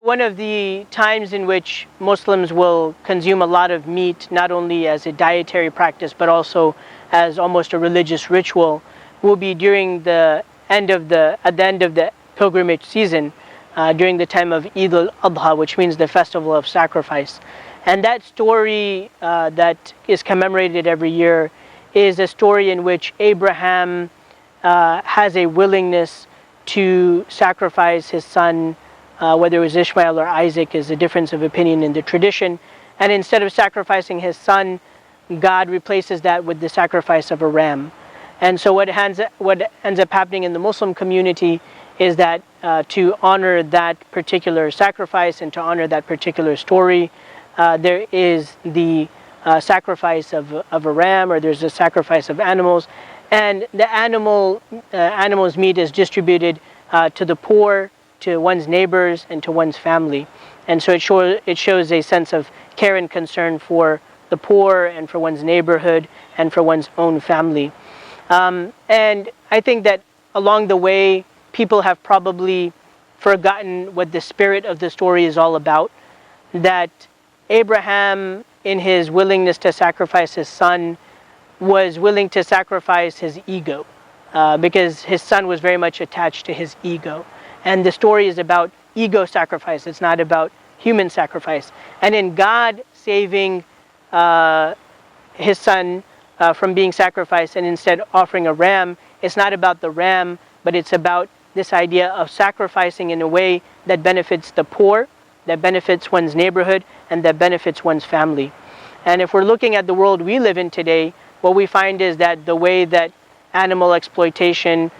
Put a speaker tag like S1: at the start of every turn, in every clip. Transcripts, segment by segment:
S1: One of the times in which Muslims will consume a lot of meat, not only as a dietary practice, but also as almost a religious ritual, will be during at the end of the pilgrimage season, during the time of Eid al-Adha, which means the festival of sacrifice. And that story that is commemorated every year is a story in which Abraham has a willingness to sacrifice his son, whether it was Ishmael or Isaac is a difference of opinion in the tradition. And instead of sacrificing his son, God replaces that with the sacrifice of a ram. And so what ends up happening in the Muslim community is that to honor that particular sacrifice and to honor that particular story, there is the sacrifice of a ram, or there's a sacrifice of animals. And the animal's meat is distributed to the poor, to one's neighbors, and to one's family. And so it shows a sense of care and concern for the poor and for one's neighborhood and for one's own family. And I think that along the way, people have probably forgotten what the spirit of the story is all about. That Abraham, in his willingness to sacrifice his son, was willing to sacrifice his ego, because his son was very much attached to his ego. And the story is about ego sacrifice. It's not about human sacrifice. And in God saving his son from being sacrificed and instead offering a ram, it's not about the ram, but it's about this idea of sacrificing in a way that benefits the poor, that benefits one's neighborhood, and that benefits one's family. And if we're looking at the world we live in today, what we find is that the way that animal exploitation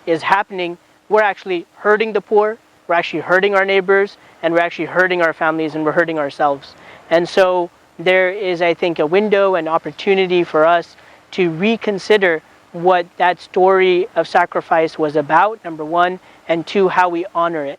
S1: is happening, we're actually hurting the poor, we're actually hurting our neighbors, and we're actually hurting our families, and we're hurting ourselves. And so there is, I think, a window and opportunity for us to reconsider what that story of sacrifice was about, number one, and two, how we honor it.